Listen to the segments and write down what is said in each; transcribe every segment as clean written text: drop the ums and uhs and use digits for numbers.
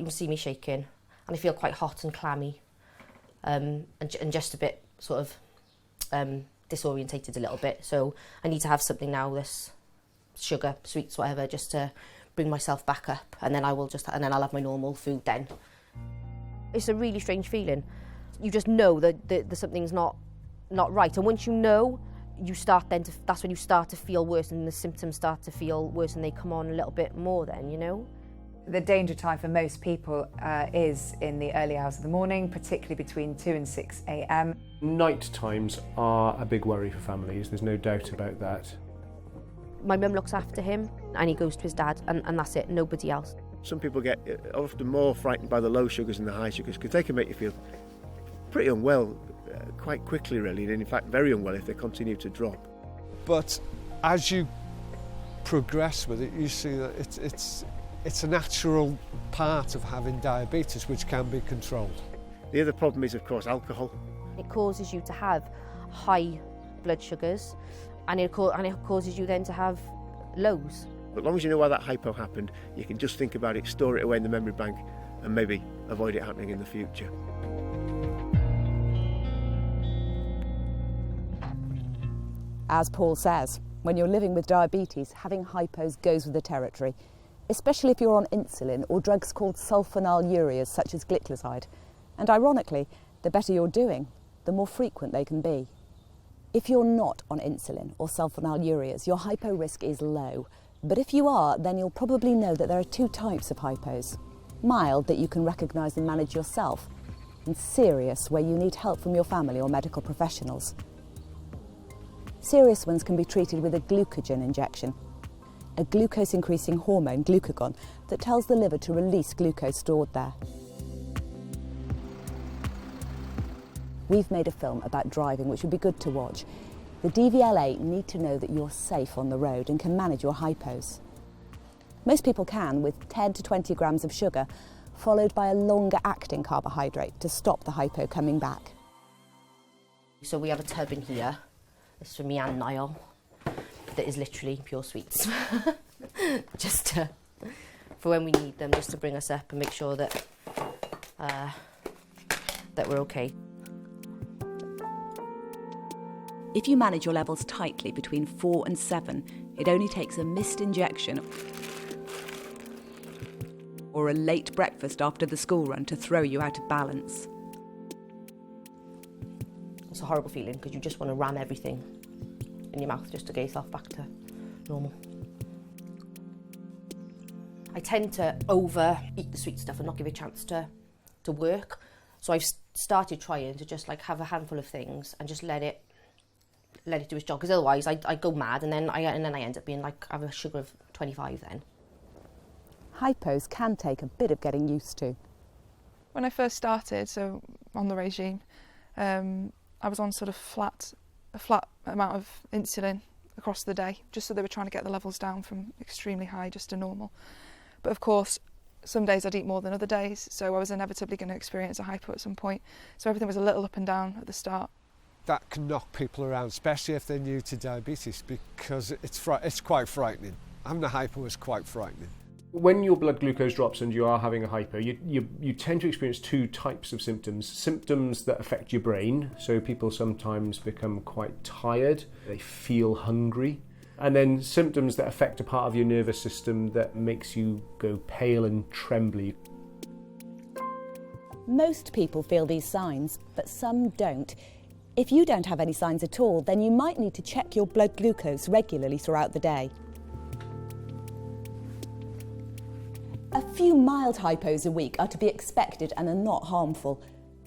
can see me shaking, and I feel quite hot and clammy, and just a bit sort of disorientated a little bit. So I need to have something now, this sugar, sweets, whatever, just to bring myself back up, and then I'll have my normal food then. It's a really strange feeling. You just know that something's not right, and once you know, that's when you start to feel worse, and the symptoms start to feel worse, and they come on a little bit more then, you know. The danger time for most people is in the early hours of the morning, particularly between 2 and 6 a.m. Night times are a big worry for families, there's no doubt about that. My mum looks after him, and he goes to his dad, and that's it, nobody else. Some people get often more frightened by the low sugars than the high sugars, because they can make you feel pretty unwell quite quickly, really, and in fact very unwell if they continue to drop. But as you progress with it, you see that it's a natural part of having diabetes, which can be controlled. The other problem is, of course, alcohol. It causes you to have high blood sugars, and it causes you then to have lows. But as long as you know why that hypo happened, you can just think about it, store it away in the memory bank, and maybe avoid it happening in the future. As Paul says, when you're living with diabetes, having hypos goes with the territory, especially if you're on insulin or drugs called sulfonylureas such as glycoside. And ironically, the better you're doing, the more frequent they can be. If you're not on insulin or sulfonylureas, your hypo risk is low. But if you are, then you'll probably know that there are two types of hypos. Mild, that you can recognise and manage yourself, and serious, where you need help from your family or medical professionals. Serious ones can be treated with a glucogen injection, a glucose-increasing hormone, glucagon, that tells the liver to release glucose stored there. We've made a film about driving, which would be good to watch. The DVLA need to know that you're safe on the road and can manage your hypos. Most people can, with 10 to 20 grams of sugar, followed by a longer-acting carbohydrate to stop the hypo coming back. So we have a tub in here. This is for me and Niall. That is literally pure sweets. Just for when we need them, just to bring us up and make sure that we're okay. If you manage your levels tightly between 4 and 7, it only takes a missed injection or a late breakfast after the school run to throw you out of balance. It's a horrible feeling, because you just want to ram everything in your mouth just to get yourself back to normal. I tend to overeat the sweet stuff and not give it a chance to work. So I've started trying to just like have a handful of things and just let it do its job, because otherwise I go mad, and then I end up being like, I have a sugar of 25 then. Hypos can take a bit of getting used to. When I first started, so on the regime, I was on sort of a flat amount of insulin across the day, just so they were trying to get the levels down from extremely high just to normal. But of course, some days I'd eat more than other days, so I was inevitably going to experience a hypo at some point. So everything was a little up and down at the start. That can knock people around, especially if they're new to diabetes, because it's quite frightening. Having a hypo is quite frightening. When your blood glucose drops and you are having a hypo, you tend to experience two types of symptoms. Symptoms that affect your brain, so people sometimes become quite tired, they feel hungry. And then symptoms that affect a part of your nervous system that makes you go pale and trembly. Most people feel these signs, but some don't. If you don't have any signs at all, then you might need to check your blood glucose regularly throughout the day. A few mild hypos a week are to be expected and are not harmful.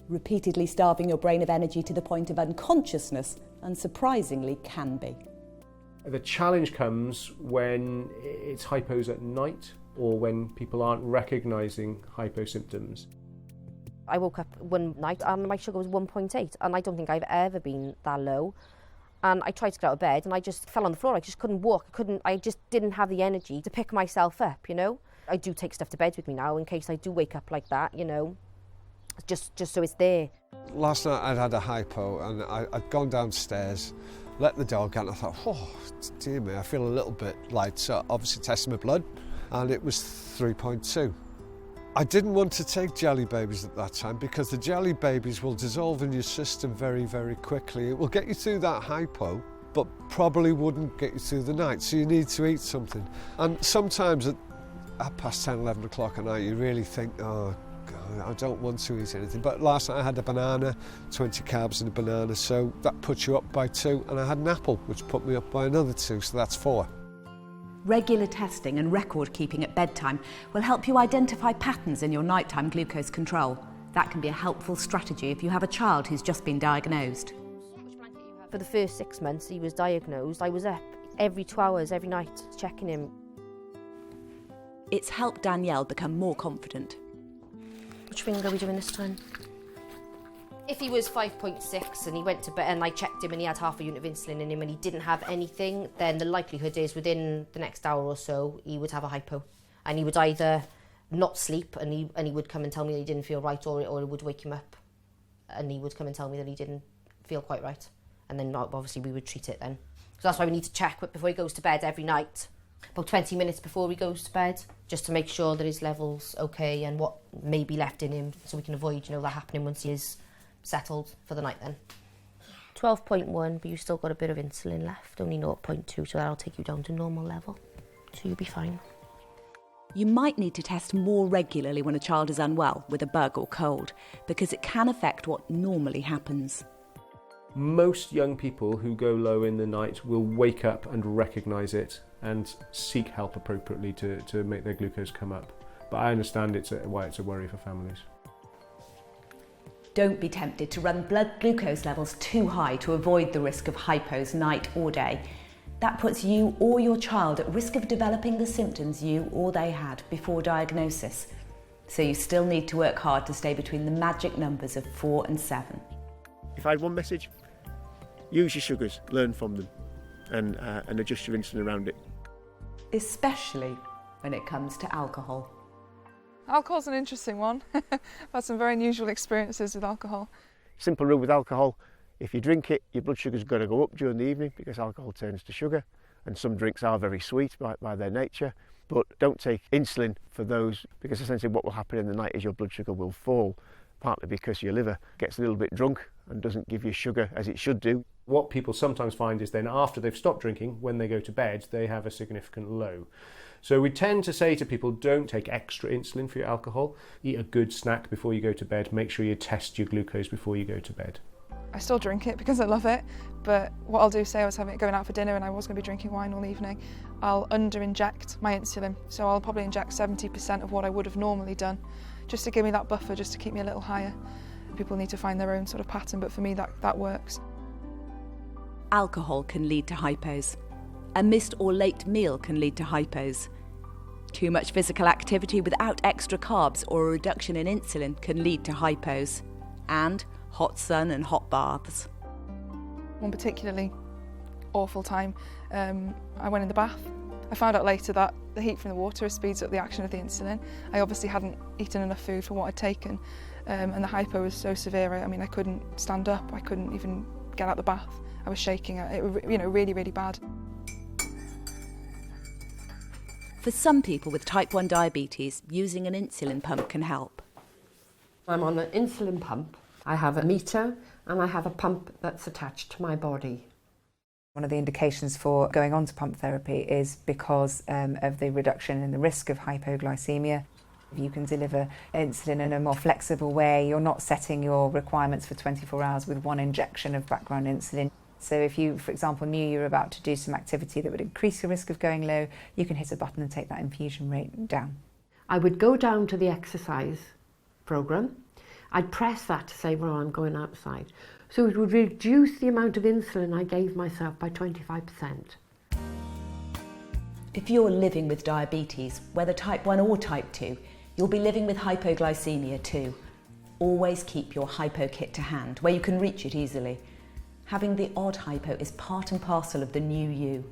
Repeatedly starving your brain of energy to the point of unconsciousness, unsurprisingly, can be. The challenge comes when it's hypos at night or when people aren't recognising hypo symptoms. I woke up one night and my sugar was 1.8, and I don't think I've ever been that low. And I tried to get out of bed and I just fell on the floor. I just couldn't walk. I just didn't have the energy to pick myself up, you know. I do take stuff to bed with me now in case I do wake up like that, you know, just so it's there. Last night I'd had a hypo and I'd gone downstairs, let the dog out, and I thought, oh, dear me, I feel a little bit light. So obviously tested my blood and it was 3.2. I didn't want to take jelly babies at that time because the jelly babies will dissolve in your system very, very quickly. It will get you through that hypo, but probably wouldn't get you through the night, so you need to eat something. And sometimes at 10, 11 o'clock at night, you really think, oh, God, I don't want to eat anything. But last night I had a banana, 20 carbs in a banana, so that puts you up by 2, and I had an apple, which put me up by another 2, so that's 4. Regular testing and record keeping at bedtime will help you identify patterns in your nighttime glucose control. That can be a helpful strategy if you have a child who's just been diagnosed. For the first 6 months he was diagnosed, I was up every 2 hours, every night, checking him. It's helped Danielle become more confident. Which finger are we doing this time? If he was 5.6 and he went to bed and I checked him and he had half a unit of insulin in him and he didn't have anything, then the likelihood is within the next hour or so he would have a hypo. And he would either not sleep and he would come and tell me that he didn't feel right, or it would wake him up and he would come and tell me that he didn't feel quite right. And then obviously we would treat it then. So that's why we need to check before he goes to bed every night, about 20 minutes before he goes to bed, just to make sure that his level's okay and what may be left in him, so we can avoid, that happening once he is settled for the night then. 12.1, but you've still got a bit of insulin left, only 0.2, so that'll take you down to normal level. So you'll be fine. You might need to test more regularly when a child is unwell with a bug or cold, because it can affect what normally happens. Most young people who go low in the night will wake up and recognise it and seek help appropriately to make their glucose come up. But I understand why it's a worry for families. Don't be tempted to run blood glucose levels too high to avoid the risk of hypos night or day. That puts you or your child at risk of developing the symptoms you or they had before diagnosis. So you still need to work hard to stay between the magic numbers of 4 and 7. If I had one message, use your sugars, learn from them, and adjust your insulin around it. Especially when it comes to alcohol. Alcohol's an interesting one. I've had some very unusual experiences with alcohol. Simple rule with alcohol, if you drink it, your blood sugar's going to go up during the evening because alcohol turns to sugar, and some drinks are very sweet by their nature, but don't take insulin for those, because essentially what will happen in the night is your blood sugar will fall, partly because your liver gets a little bit drunk and doesn't give you sugar as it should do. What people sometimes find is then after they've stopped drinking, when they go to bed, they have a significant low. So we tend to say to people, don't take extra insulin for your alcohol. Eat a good snack before you go to bed. Make sure you test your glucose before you go to bed. I still drink it because I love it, but what I'll do, say I was going out for dinner and I was going to be drinking wine all evening, I'll under-inject my insulin. So I'll probably inject 70% of what I would have normally done, just to give me that buffer, just to keep me a little higher. People need to find their own sort of pattern, but for me that works. Alcohol can lead to hypos. A missed or late meal can lead to hypos. Too much physical activity without extra carbs or a reduction in insulin can lead to hypos. And hot sun and hot baths. One particularly awful time, I went in the bath. I found out later that the heat from the water speeds up the action of the insulin. I obviously hadn't eaten enough food for what I'd taken, and the hypo was so severe. I couldn't stand up. I couldn't even get out the bath. I was shaking. It was, really, really bad. For some people with type 1 diabetes, using an insulin pump can help. I'm on an insulin pump. I have a meter and I have a pump that's attached to my body. One of the indications for going on to pump therapy is because of the reduction in the risk of hypoglycemia. You can deliver insulin in a more flexible way. You're not setting your requirements for 24 hours with one injection of background insulin. So if you, for example, knew you were about to do some activity that would increase your risk of going low, you can hit a button and take that infusion rate down. I would go down to the exercise programme. I'd press that to say, well, I'm going outside. So it would reduce the amount of insulin I gave myself by 25%. If you're living with diabetes, whether type 1 or type 2, you'll be living with hypoglycemia too. Always keep your hypo kit to hand, where you can reach it easily. Having the odd hypo is part and parcel of the new you.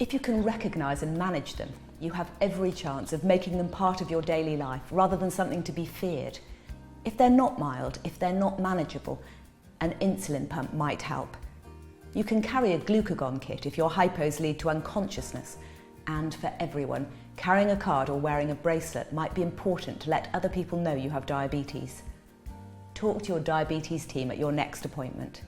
If you can recognise and manage them, you have every chance of making them part of your daily life rather than something to be feared. If they're not mild, if they're not manageable, an insulin pump might help. You can carry a glucagon kit if your hypos lead to unconsciousness, And for everyone, carrying a card or wearing a bracelet might be important to let other people know you have diabetes. Talk to your diabetes team at your next appointment.